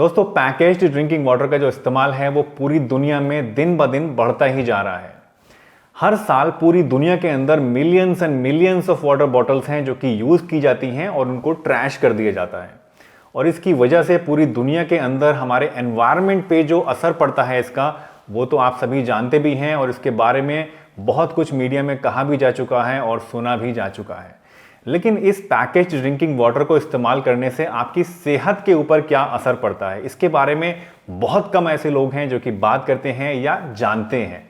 दोस्तों, packaged drinking water का जो इस्तेमाल है वो पूरी दुनिया में दिन ब दिन बढ़ता ही जा रहा है। हर साल पूरी दुनिया के अंदर millions and millions of water bottles हैं जो कि यूज की जाती हैं और उनको ट्रैश कर दिया जाता है। और इसकी वजह से पूरी दुनिया के अंदर हमारे एनवायरनमेंट पे जो असर पड़ता है इसका, वो तो आप सभी जानते भी हैं और इसके बारे में बहुत कुछ मीडिया में कहा भी जा चुका है और सुना भी जा चुका है। लेकिन इस पैकेज्ड ड्रिंकिंग वाटर को इस्तेमाल करने से आपकी सेहत के ऊपर क्या असर पड़ता है, इसके बारे में बहुत कम ऐसे लोग हैं जो कि बात करते हैं या जानते हैं।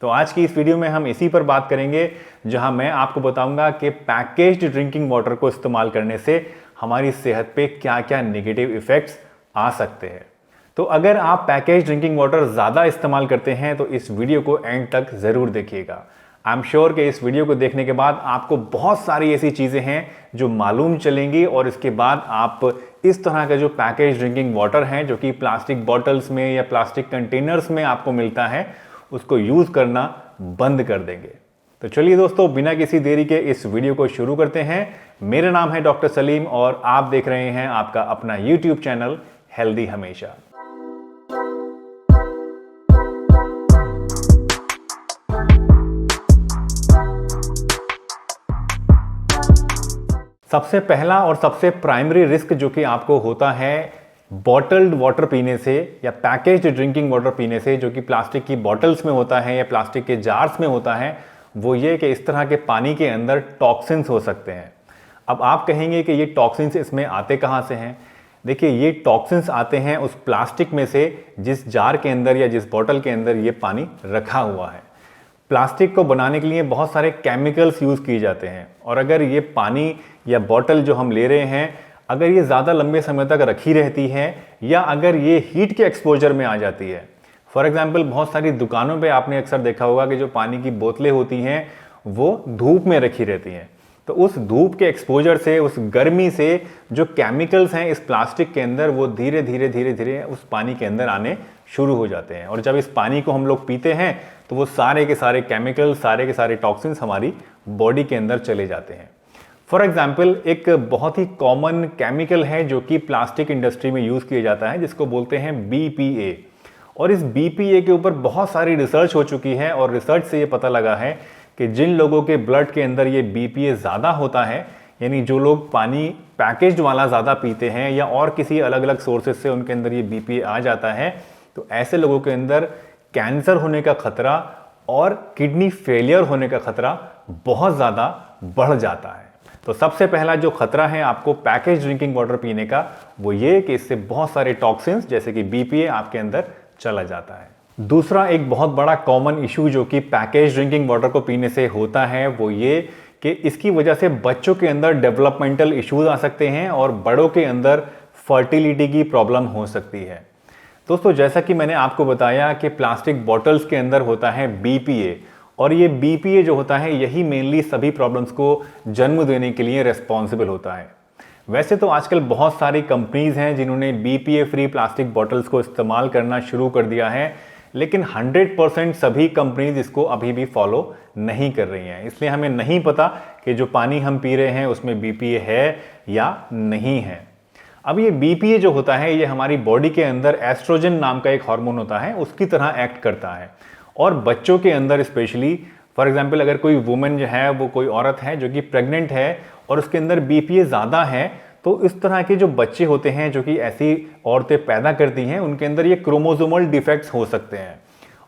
तो आज की इस वीडियो में हम इसी पर बात करेंगे, जहां मैं आपको बताऊंगा कि पैकेज्ड ड्रिंकिंग वाटर को इस्तेमाल करने से हमारी सेहत पे क्या क्या नेगेटिव इफेक्ट्स आ सकते हैं। तो अगर आप पैकेज्ड ड्रिंकिंग वाटर ज़्यादा इस्तेमाल करते हैं तो इस वीडियो को एंड तक ज़रूर देखिएगा। आई एम श्योर कि इस वीडियो को देखने के बाद आपको बहुत सारी ऐसी चीज़ें हैं जो मालूम चलेंगी और इसके बाद आप इस तरह का जो पैकेज ड्रिंकिंग वाटर है जो कि प्लास्टिक बॉटल्स में या प्लास्टिक कंटेनर्स में आपको मिलता है, उसको यूज़ करना बंद कर देंगे। तो चलिए दोस्तों, बिना किसी देरी के इस वीडियो को शुरू करते हैं। मेरा नाम है डॉक्टर सलीम और आप देख रहे हैं आपका अपना यूट्यूब चैनल हेल्दी हमेशा। सबसे पहला और सबसे प्राइमरी रिस्क जो कि आपको होता है बॉटल्ड वाटर पीने से या पैकेज्ड ड्रिंकिंग वाटर पीने से, जो कि प्लास्टिक की बॉटल्स में होता है या प्लास्टिक के जार्स में होता है, वो ये कि इस तरह के पानी के अंदर टॉक्सिन्स हो सकते हैं। अब आप कहेंगे कि ये टॉक्सिन्स इसमें आते कहाँ से हैं? देखिए, ये टॉक्सिन्स आते हैं उस प्लास्टिक में से जिस जार के अंदर या जिस बॉटल के अंदर ये पानी रखा हुआ है। प्लास्टिक को बनाने के लिए बहुत सारे केमिकल्स यूज़ किए जाते हैं और अगर ये पानी या बॉटल जो हम ले रहे हैं, अगर ये ज़्यादा लंबे समय तक रखी रहती है या अगर ये हीट के एक्सपोजर में आ जाती है, फॉर एग्जांपल बहुत सारी दुकानों पे आपने अक्सर देखा होगा कि जो पानी की बोतलें होती हैं वो धूप में रखी रहती हैं, तो उस धूप के एक्सपोजर से, उस गर्मी से जो केमिकल्स हैं इस प्लास्टिक के अंदर, वो धीरे धीरे उस पानी के अंदर आने शुरू हो जाते हैं। और जब इस पानी को हम लोग पीते हैं तो वो सारे के सारे केमिकल, सारे के सारे टॉक्सिन्स हमारी बॉडी के अंदर चले जाते हैं। फॉर एग्जाम्पल, एक बहुत ही कॉमन केमिकल है जो कि प्लास्टिक इंडस्ट्री में यूज़ किया जाता है, जिसको बोलते हैं BPA। और इस BPA के ऊपर बहुत सारी रिसर्च हो चुकी है और रिसर्च से ये पता लगा है कि जिन लोगों के ब्लड के अंदर ये BPA ज़्यादा होता है, यानी जो लोग पानी पैकेज्ड वाला ज़्यादा पीते हैं या और किसी अलग अलग सोर्सेज से उनके अंदर ये BPA आ जाता है, तो ऐसे लोगों के अंदर कैंसर होने का खतरा और किडनी फेलियर होने का खतरा बहुत ज़्यादा बढ़ जाता है। तो सबसे पहला जो खतरा है आपको पैकेज ड्रिंकिंग वाटर पीने का, वो ये कि इससे बहुत सारे टॉक्सिन्स जैसे कि BPA आपके अंदर चला जाता है। दूसरा एक बहुत बड़ा कॉमन इशू जो कि पैकेज ड्रिंकिंग वाटर को पीने से होता है, वो ये कि इसकी वजह से बच्चों के अंदर डेवलपमेंटल इश्यूज आ सकते हैं और बड़ों के अंदर फर्टिलिटी की प्रॉब्लम हो सकती है। दोस्तों, जैसा कि मैंने आपको बताया कि प्लास्टिक बॉटल्स के अंदर होता है BPA और ये BPA जो होता है यही मेनली सभी प्रॉब्लम्स को जन्म देने के लिए रेस्पॉन्सिबल होता है। वैसे तो आजकल बहुत सारी कंपनीज हैं जिन्होंने BPA फ्री प्लास्टिक बॉटल्स को इस्तेमाल करना शुरू कर दिया है, लेकिन 100% सभी कंपनीज इसको अभी भी फॉलो नहीं कर रही हैं। इसलिए हमें नहीं पता कि जो पानी हम पी रहे हैं उसमें BPA है या नहीं है। अब ये BPA जो होता है ये हमारी बॉडी के अंदर एस्ट्रोजन नाम का एक हार्मोन होता है, उसकी तरह एक्ट करता है। और बच्चों के अंदर स्पेशली, फॉर एग्जांपल अगर कोई वुमेन जो है, वो कोई औरत है जो कि प्रेग्नेंट है और उसके अंदर BPA ज़्यादा है, तो इस तरह के जो बच्चे होते हैं जो कि ऐसी औरतें पैदा करती हैं, उनके अंदर ये क्रोमोसोमल डिफेक्ट्स हो सकते हैं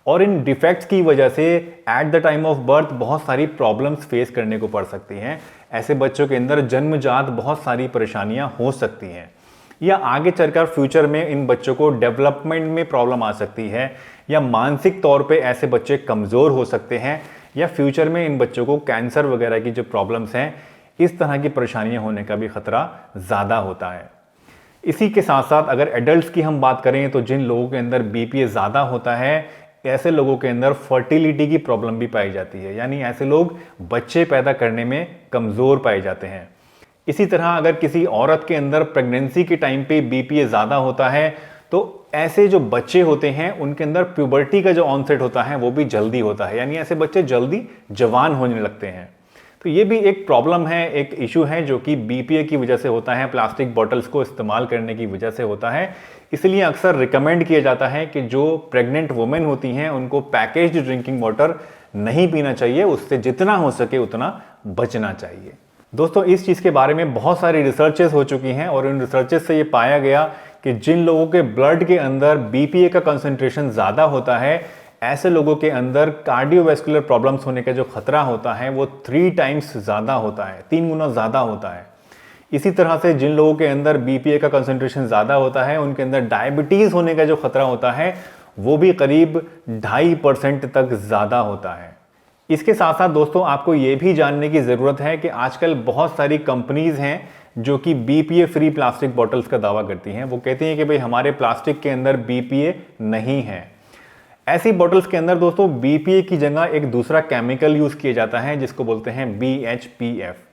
और इन डिफेक्ट्स की वजह से at the time of birth बहुत सारी प्रॉब्लम्स फेस करने को पड़ सकती हैं। ऐसे बच्चों के अंदर जन्मजात बहुत सारी परेशानियां हो सकती हैं या आगे चलकर फ्यूचर में इन बच्चों को डेवलपमेंट में प्रॉब्लम आ सकती है या मानसिक तौर पे ऐसे बच्चे कमज़ोर हो सकते हैं या फ्यूचर में इन बच्चों को कैंसर वगैरह की जो प्रॉब्लम्स हैं, इस तरह की परेशानियां होने का भी खतरा ज़्यादा होता है। इसी के साथ साथ अगर एडल्ट्स की हम बात करें तो जिन लोगों के अंदर BPA ज़्यादा होता है, ऐसे लोगों के अंदर फर्टिलिटी की प्रॉब्लम भी पाई जाती है, यानी ऐसे लोग बच्चे पैदा करने में कमज़ोर पाए जाते हैं। इसी तरह अगर किसी औरत के अंदर प्रेगनेंसी के टाइम पे BPA ज़्यादा होता है, तो ऐसे जो बच्चे होते हैं उनके अंदर प्यूबर्टी का जो ऑनसेट होता है वो भी जल्दी होता है, यानी ऐसे बच्चे जल्दी जवान होने लगते हैं। तो ये भी एक प्रॉब्लम है, एक इशू है जो कि BPA की वजह से होता है, प्लास्टिक बॉटल्स को इस्तेमाल करने की वजह से होता है। इसलिए अक्सर रिकमेंड किया जाता है कि जो प्रेग्नेंट वुमेन होती हैं उनको पैकेज्ड ड्रिंकिंग वाटर नहीं पीना चाहिए, उससे जितना हो सके उतना बचना चाहिए। दोस्तों, इस चीज़ के बारे में बहुत सारी रिसर्चेस हो चुकी हैं और इन रिसर्चेस से ये पाया गया कि जिन लोगों के ब्लड के अंदर बीपीए का कंसंट्रेशन ज़्यादा होता है, ऐसे लोगों के अंदर कार्डियोवैस्कुलर प्रॉब्लम्स होने का जो खतरा होता है वो 3 टाइम्स ज़्यादा होता है, 3 गुना ज़्यादा होता है। इसी तरह से जिन लोगों के अंदर बीपीए का कंसंट्रेशन ज़्यादा होता है, उनके अंदर डायबिटीज़ होने का जो खतरा होता है वो भी करीब 2.5% तक ज़्यादा होता है। इसके साथ साथ दोस्तों, आपको ये भी जानने की ज़रूरत है कि आजकल बहुत सारी कंपनीज़ हैं जो कि बीपीए फ्री प्लास्टिक बॉटल्स का दावा करती हैं। वो कहती हैं कि भाई हमारे प्लास्टिक के अंदर बीपीए नहीं है। ऐसी बॉटल्स के अंदर दोस्तों बीपीए की जगह एक दूसरा केमिकल यूज़ किया जाता है जिसको बोलते हैं BHPF।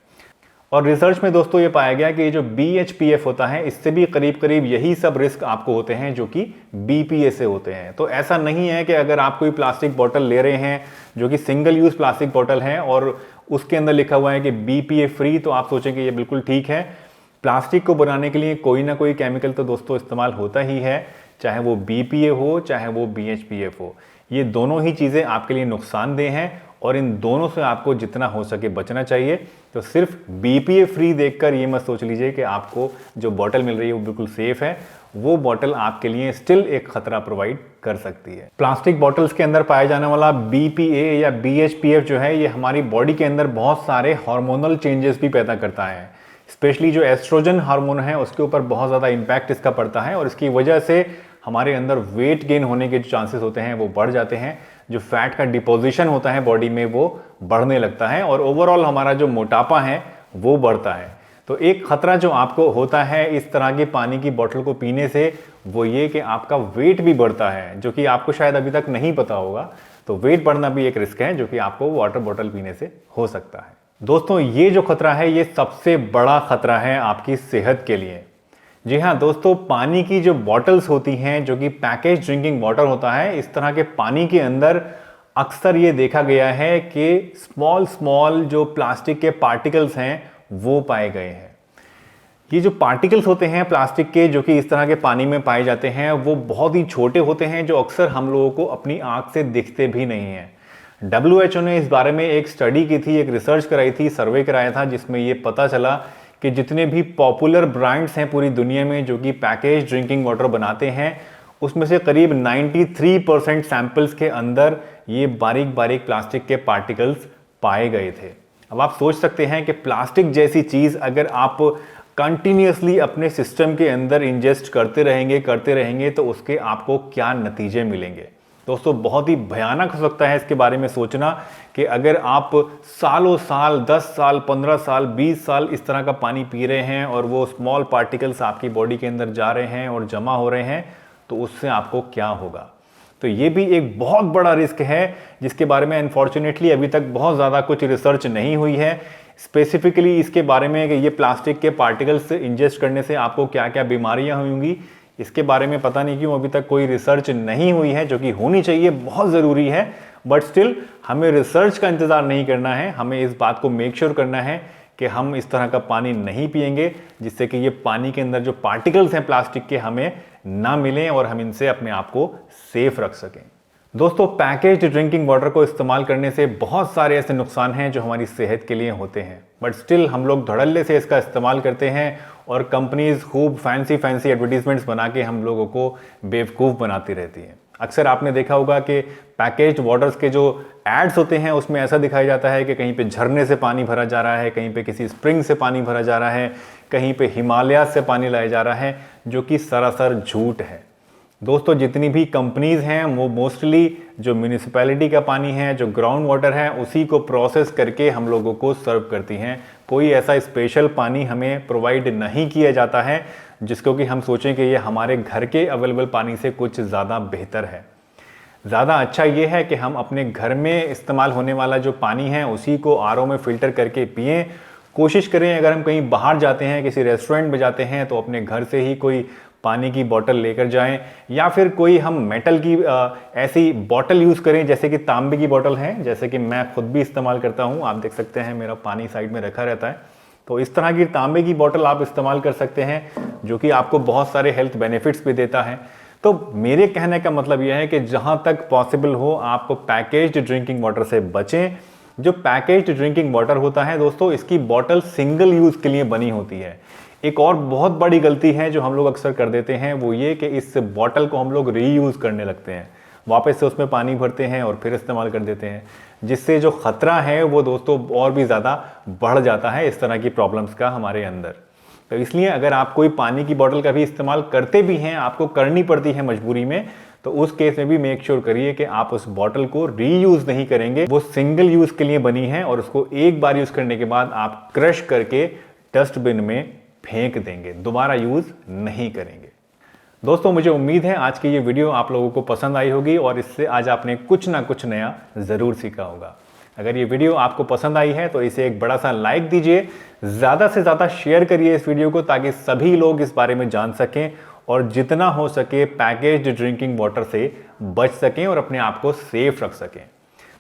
और रिसर्च में दोस्तों ये पाया गया कि ये जो BHPF होता है, इससे भी करीब करीब यही सब रिस्क आपको होते हैं जो कि बीपीए से होते हैं। तो ऐसा नहीं है कि अगर आप कोई प्लास्टिक बॉटल ले रहे हैं जो कि सिंगल यूज़ प्लास्टिक बॉटल है और उसके अंदर लिखा हुआ है कि बीपीए फ्री, तो आप सोचें कि ये बिल्कुल ठीक है। प्लास्टिक को बनाने के लिए कोई ना कोई केमिकल तो दोस्तों इस्तेमाल होता ही है, चाहे वो बीपीए हो चाहे वो BHPF हो। ये दोनों ही चीज़ें आपके लिए नुकसानदेह हैं और इन दोनों से आपको जितना हो सके बचना चाहिए। तो सिर्फ बीपीए फ्री देखकर ये मत सोच लीजिए कि आपको जो बॉटल मिल रही है वो बिल्कुल सेफ है। वो बॉटल आपके लिए स्टिल एक खतरा प्रोवाइड कर सकती है। प्लास्टिक बॉटल्स के अंदर पाया जाने वाला बीपीए या BHPF जो है, ये हमारी बॉडी के अंदर बहुत सारे हार्मोनल चेंजेस भी पैदा करता है। स्पेशली जो एस्ट्रोजन हार्मोन है उसके ऊपर बहुत ज़्यादा इम्पैक्ट इसका पड़ता है और इसकी वजह से हमारे अंदर वेट गेन होने के जो चांसेस होते हैं वो बढ़ जाते हैं। जो फैट का डिपोजिशन होता है बॉडी में वो बढ़ने लगता है और ओवरऑल हमारा जो मोटापा है वो बढ़ता है। तो एक खतरा जो आपको होता है इस तरह की पानी की बोतल को पीने से, वो ये कि आपका वेट भी बढ़ता है, जो कि आपको शायद अभी तक नहीं पता होगा। तो वेट बढ़ना भी एक रिस्क है जो कि आपको वाटर बॉटल पीने से हो सकता है। दोस्तों, ये जो खतरा है ये सबसे बड़ा खतरा है आपकी सेहत के लिए। जी हाँ दोस्तों, पानी की जो बॉटल्स होती हैं जो कि पैकेज ड्रिंकिंग वाटर होता है, इस तरह के पानी के अंदर अक्सर ये देखा गया है कि स्मॉल जो प्लास्टिक के पार्टिकल्स हैं वो पाए गए हैं। ये जो पार्टिकल्स होते हैं प्लास्टिक के जो कि इस तरह के पानी में पाए जाते हैं वो बहुत ही छोटे होते हैं, जो अक्सर हम लोगों को अपनी आंख से दिखते भी नहीं हैं। WHO ने इस बारे में एक स्टडी की थी, एक रिसर्च कराई थी, सर्वे कराया था, जिसमें ये पता चला कि जितने भी पॉपुलर ब्रांड्स हैं पूरी दुनिया में जो कि पैकेज ड्रिंकिंग वाटर बनाते हैं, उसमें से करीब 93% सैंपल्स के अंदर ये बारीक बारीक प्लास्टिक के पार्टिकल्स पाए गए थे। अब आप सोच सकते हैं कि प्लास्टिक जैसी चीज़ अगर आप कंटिन्यूसली अपने सिस्टम के अंदर इंजेस्ट करते रहेंगे तो उसके आपको क्या नतीजे मिलेंगे। दोस्तों, बहुत ही भयानक हो सकता है इसके बारे में सोचना कि अगर आप सालों साल 10 साल 15 साल 20 साल इस तरह का पानी पी रहे हैं और वो स्मॉल पार्टिकल्स आपकी बॉडी के अंदर जा रहे हैं और जमा हो रहे हैं, तो उससे आपको क्या होगा। तो ये भी एक बहुत बड़ा रिस्क है जिसके बारे में अनफॉर्चुनेटली अभी तक बहुत ज़्यादा कुछ रिसर्च नहीं हुई है स्पेसिफिकली इसके बारे में कि ये प्लास्टिक के पार्टिकल्स इंजेस्ट करने से आपको क्या क्या बीमारियां होंगी। इसके बारे में पता नहीं क्यों अभी तक कोई रिसर्च नहीं हुई है, जो कि होनी चाहिए, बहुत ज़रूरी है। बट स्टिल हमें रिसर्च का इंतज़ार नहीं करना है, हमें इस बात को मेक श्योर करना है कि हम इस तरह का पानी नहीं पिएंगे जिससे कि ये पानी के अंदर जो पार्टिकल्स हैं प्लास्टिक के हमें ना मिलें और हम इनसे अपने आप को सेफ रख सकें। दोस्तों, पैकेज्ड ड्रिंकिंग वाटर को इस्तेमाल करने से बहुत सारे ऐसे नुकसान हैं जो हमारी सेहत के लिए होते हैं, बट स्टिल हम लोग धड़ल्ले से इसका इस्तेमाल करते हैं और कंपनीज खूब फैंसी एडवर्टीजमेंट्स बना के हम लोगों को बेवकूफ़ बनाती रहती हैं। अक्सर आपने देखा होगा कि पैकेज्ड वाटर्स के जो एड्स होते हैं उसमें ऐसा दिखाया जाता है कि कहीं पे झरने से पानी भरा जा रहा है, कहीं पे किसी स्प्रिंग से पानी भरा जा रहा है, कहीं पे हिमालय से पानी लाया जा रहा है, जो कि सरासर झूठ है। दोस्तों, जितनी भी कंपनीज हैं वो मोस्टली जो म्यूनिसिपैलिटी का पानी है, जो ग्राउंड वाटर है, उसी को प्रोसेस करके हम लोगों को सर्व करती हैं। कोई ऐसा स्पेशल पानी हमें प्रोवाइड नहीं किया जाता है जिसको कि हम सोचें कि ये हमारे घर के अवेलेबल पानी से कुछ ज़्यादा बेहतर है। ज़्यादा अच्छा ये है कि हम अपने घर में इस्तेमाल होने वाला जो पानी है उसी को आरओ में फ़िल्टर करके पिएं। कोशिश करें अगर हम कहीं बाहर जाते हैं, किसी रेस्टोरेंट में जाते हैं, तो अपने घर से ही कोई पानी की बोतल लेकर जाएं या फिर कोई हम मेटल की ऐसी बोतल यूज़ करें जैसे कि तांबे की बोतल है, जैसे कि मैं खुद भी इस्तेमाल करता हूं। आप देख सकते हैं मेरा पानी साइड में रखा रहता है। तो इस तरह की तांबे की बोतल आप इस्तेमाल कर सकते हैं, जो कि आपको बहुत सारे हेल्थ बेनिफिट्स भी देता है। तो मेरे कहने का मतलब यह है कि जहां तक पॉसिबल हो आपको पैकेज्ड ड्रिंकिंग वाटर से बचें। जो पैकेज्ड ड्रिंकिंग वाटर होता है दोस्तों, इसकी बोतल सिंगल यूज के लिए बनी होती है। एक और बहुत बड़ी गलती है जो हम लोग अक्सर कर देते हैं, वो ये कि इस बोतल को हम लोग रीयूज करने लगते हैं, वापस से उसमें पानी भरते हैं और फिर इस्तेमाल कर देते हैं, जिससे जो खतरा है वो दोस्तों और भी ज़्यादा बढ़ जाता है इस तरह की प्रॉब्लम्स का हमारे अंदर। तो इसलिए अगर आप कोई पानी की बोतल का भी इस्तेमाल करते भी हैं, आपको करनी पड़ती है मजबूरी में, तो उस केस में भी मेक श्योर करिए कि आप उस बोतल को रीयूज नहीं करेंगे। वो सिंगल यूज के लिए बनी है और उसको एक बार यूज करने के बाद आप क्रश करके डस्टबिन में फेंक देंगे, दोबारा यूज नहीं करेंगे। दोस्तों मुझे उम्मीद है आज की ये वीडियो आप लोगों को पसंद आई होगी और इससे आज आपने कुछ ना कुछ नया ज़रूर सीखा होगा। अगर ये वीडियो आपको पसंद आई है तो इसे एक बड़ा सा लाइक दीजिए, ज़्यादा से ज़्यादा शेयर करिए इस वीडियो को, ताकि सभी लोग इस बारे में जान सकें और जितना हो सके पैकेज्ड ड्रिंकिंग वाटर से बच सकें और अपने आप को सेफ रख सकें।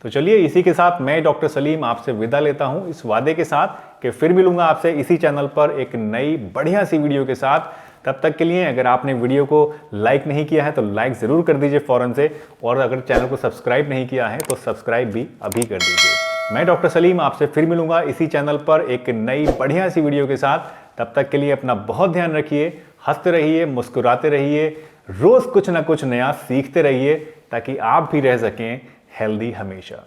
तो चलिए इसी के साथ मैं डॉक्टर सलीम आपसे विदा लेता हूं, इस वादे के साथ कि फिर मिलूंगा आपसे इसी चैनल पर एक नई बढ़िया सी वीडियो के साथ। तब तक के लिए अगर आपने वीडियो को लाइक नहीं किया है तो लाइक ज़रूर कर दीजिए फ़ौरन से, और अगर चैनल को सब्सक्राइब नहीं किया है तो सब्सक्राइब भी अभी कर दीजिए। मैं डॉक्टर सलीम आपसे फिर मिलूंगा इसी चैनल पर एक नई बढ़िया सी वीडियो के साथ। तब तक के लिए अपना बहुत ध्यान रखिए, हंसते रहिए, मुस्कुराते रहिए, रोज़ कुछ ना कुछ नया सीखते रहिए, ताकि आप भी रह सकें हेल्दी हमेशा।